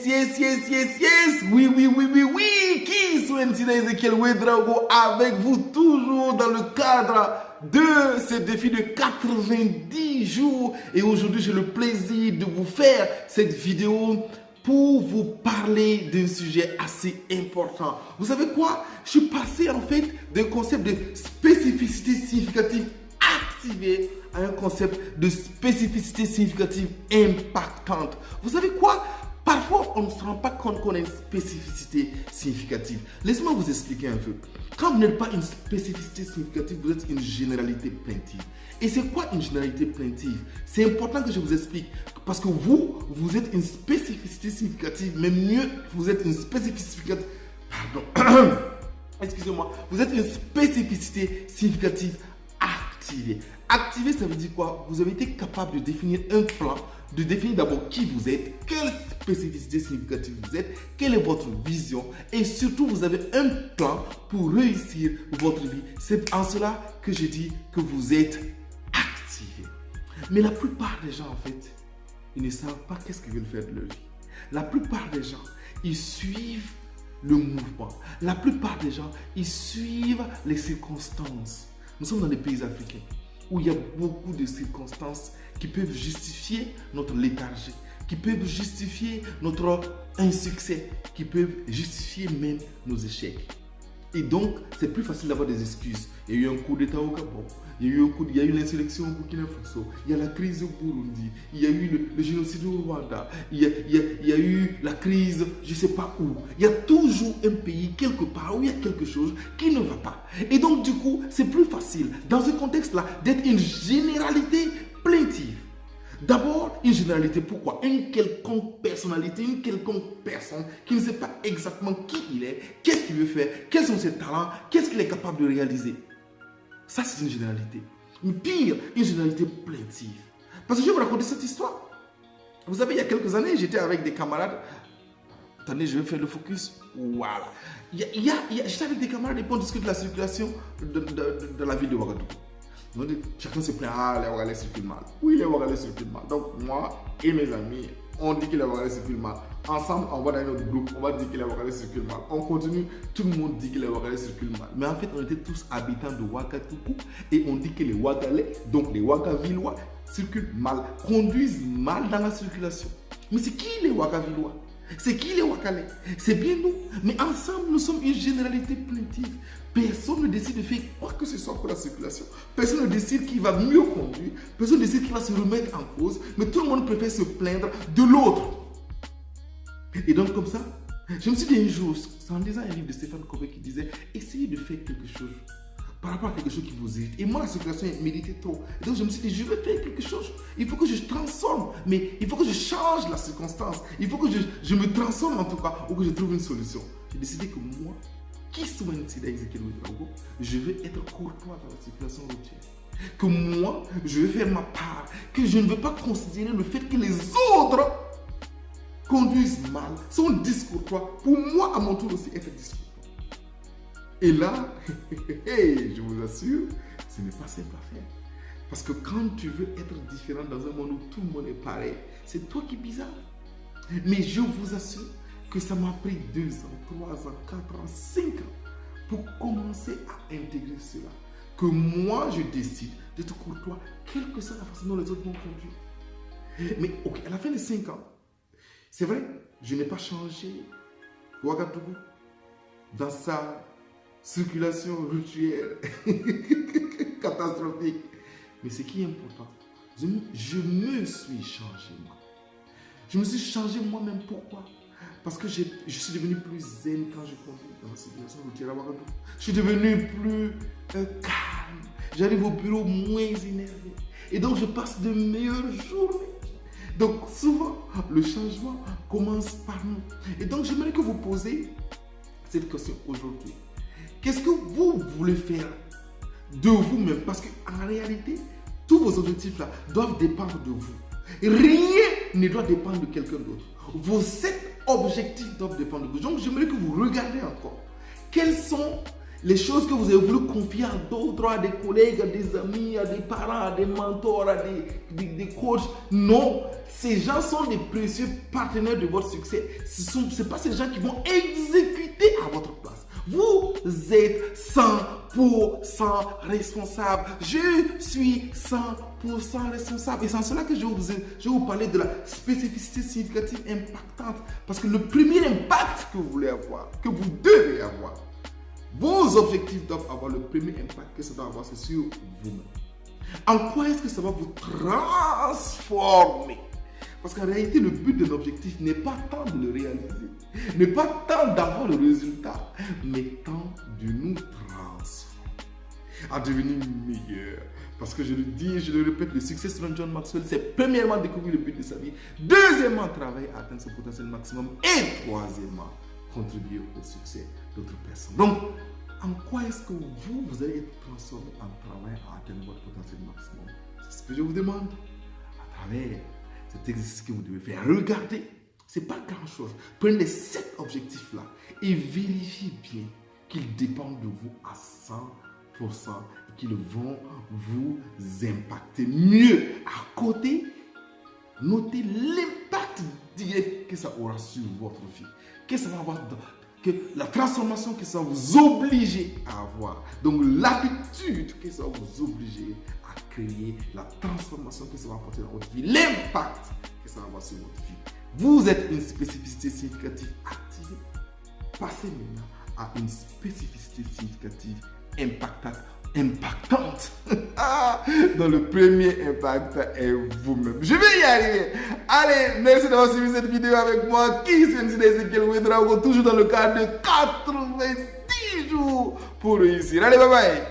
Yes. Oui. Qui sont Ezekiel Ouedraogo avec vous toujours dans le cadre de ce défi de 90 jours. Et aujourd'hui, j'ai le plaisir de vous faire cette vidéo pour vous parler d'un sujet assez important. Vous savez quoi? Je suis passé en fait d'un concept de spécificité significative activée à un concept de spécificité significative impactante. Vous savez quoi? Parfois, on ne se rend pas compte qu'on a une spécificité significative. Laissez-moi vous expliquer un peu. Quand vous n'êtes pas une spécificité significative, vous êtes une généralité plaintive. Et c'est quoi une généralité plaintive? C'est important que je vous explique. Parce que vous êtes une spécificité significative, mais mieux, vous êtes une spécificité... Pardon. Excusez-moi. Vous êtes une spécificité significative activée. Activé, ça veut dire quoi? Vous avez été capable de définir un plan, de définir d'abord qui vous êtes, quelle spécificité significative vous êtes, quelle est votre vision et surtout vous avez un plan pour réussir votre vie. C'est en cela que je dis que vous êtes activé. Mais la plupart des gens en fait, ils ne savent pas qu'est-ce qu'ils veulent faire de leur vie. La plupart des gens, ils suivent le mouvement. La plupart des gens, ils suivent les circonstances. Nous sommes dans des pays africains où il y a beaucoup de circonstances qui peuvent justifier notre léthargie, qui peuvent justifier notre insuccès, qui peuvent justifier même nos échecs. Et donc, c'est plus facile d'avoir des excuses. Il y a eu un coup d'État au Gabon, il y a eu l'insurrection au Burkina Faso, il y a la crise au Burundi, il y a eu le génocide au Rwanda, il y a eu la crise je ne sais pas où. Il y a toujours un pays quelque part où il y a quelque chose qui ne va pas. Et donc, du coup, c'est plus facile, dans ce contexte-là, d'être une généralité plaintive. D'abord, une généralité, pourquoi? Une quelconque personnalité, une quelconque personne qui ne sait pas exactement qui il est, qu'est-ce qu'il veut faire, quels sont ses talents, qu'est-ce qu'il est capable de réaliser. Ça, c'est une généralité. Mais pire, une généralité plaintive. Parce que je vais vous raconter cette histoire. Vous savez, il y a quelques années, j'étais avec des camarades. Attendez, je vais faire le focus. Voilà. J'étais avec des camarades et on discute de la circulation de la ville de Ouagadougou. Donc, chacun se plaint, les Ouagalais circulent mal. Oui, les Ouagalais circulent mal. Donc, moi et mes amis, on dit que les Ouagalais circulent mal. Ensemble, on va dans notre groupe, on va dire que les Ouagalais circulent mal. On continue, tout le monde dit que les Ouagalais circulent mal. Mais en fait, on était tous habitants de Ouagadougou et on dit que les Ouagalais, donc les Ouagavillois, circulent mal, conduisent mal dans la circulation. Mais c'est qui les Ouagavillois? C'est qui les Ouagalais? C'est bien nous. Mais ensemble, nous sommes une généralité plaintive. Personne ne décide de faire quoi que ce soit pour la circulation. Personne ne décide qui va mieux conduire. Personne ne décide qui va se remettre en cause. Mais tout le monde préfère se plaindre de l'autre. Et donc comme ça, je me suis dit un jour, c'est en lisant un livre de Stéphane Covey qui disait « Essayez de faire quelque chose par rapport à quelque chose qui vous irrite. » Et moi, la circulation m'irritait trop. Et donc je me suis dit, je vais faire quelque chose. Il faut que je transforme. Mais il faut que je change la circonstance. Il faut que je me transforme en tout cas, ou que je trouve une solution. J'ai décidé que moi, qui sont Ezekiel Ouedraogo, je vais être courtois dans la circulation routière. Que moi, je vais faire ma part. Que je ne veux pas considérer le fait que les autres conduisent mal, sont discourtois. Pour moi, à mon tour aussi, être discourtois. Et là, je vous assure, ce n'est pas simple à faire. Parce que quand tu veux être différent dans un monde où tout le monde est pareil, c'est toi qui es bizarre. Mais je vous assure que ça m'a pris 2 ans, 3 ans, 4 ans, 5 ans pour commencer à intégrer cela. Que moi, je décide d'être courtois, quelle que soit la façon dont les autres m'ont conduit. Mais ok, à la fin de 5 ans, c'est vrai, je n'ai pas changé Ouagadougou dans sa circulation routière catastrophique. Mais ce qui est important, je me suis changé moi. Je me suis changé moi-même. Pourquoi? Parce que je suis devenu plus zen quand je conduis dans la circulation routière à Ouagadougou. Je suis devenu plus calme. J'arrive au bureau moins énervé. Et donc je passe de meilleures journées. Donc souvent, le changement commence par nous. Et donc j'aimerais que vous posiez cette question aujourd'hui. Qu'est-ce que vous voulez faire de vous-même? Parce qu'en réalité, tous vos objectifs là doivent dépendre de vous. Rien ne doit dépendre de quelqu'un d'autre. Vos 7 objectifs doivent dépendre de vous. Donc j'aimerais que vous regardiez encore. Quels sont les choses que vous avez voulu confier à d'autres, à des collègues, à des amis, à des parents, à des mentors, à des coachs. Non, ces gens sont des précieux partenaires de votre succès. Ce n'est pas ces gens qui vont exécuter à votre place. Vous êtes 100% responsable. Je suis 100% responsable. Et c'est en cela que je vais vous parler de la spécificité significative impactante. Parce que le premier impact que vous voulez avoir, que vous devez avoir, vos objectifs doivent avoir le premier impact que ça doit avoir, c'est sur vous-même. En quoi est-ce que ça va vous transformer? Parce qu'en réalité, le but de l'objectif n'est pas tant de le réaliser, n'est pas tant d'avoir le résultat, mais tant de nous transformer, à devenir meilleur. Parce que je le dis et je le répète, le succès selon John Maxwell, c'est premièrement découvrir le but de sa vie, deuxièmement travailler à atteindre son potentiel maximum et troisièmement contribuer au succès d'autres personnes. Donc, en quoi est-ce que vous allez être transformé en travaillant à atteindre votre potentiel maximum? C'est ce que je vous demande à travers cet exercice que vous devez faire. Regardez, ce n'est pas grand-chose. Prenez les 7 objectifs-là et vérifiez bien qu'ils dépendent de vous à 100% et qu'ils vont vous impacter. Mieux, à côté, notez l'impact direct que ça aura sur votre vie. Que ça va avoir que la transformation que ça va vous obliger à avoir. Donc l'habitude que ça va vous obliger à créer, la transformation que ça va apporter dans votre vie, l'impact que ça va avoir sur votre vie. Vous êtes une spécificité significative activée. Passez maintenant à une spécificité significative impactante. Dans le premier impact est vous-même. Je vais y arriver. Allez, merci d'avoir suivi cette vidéo avec moi. Qui c'est Ezekiel Ouedraogo, toujours dans le cadre de 90 jours pour réussir. Allez, bye bye.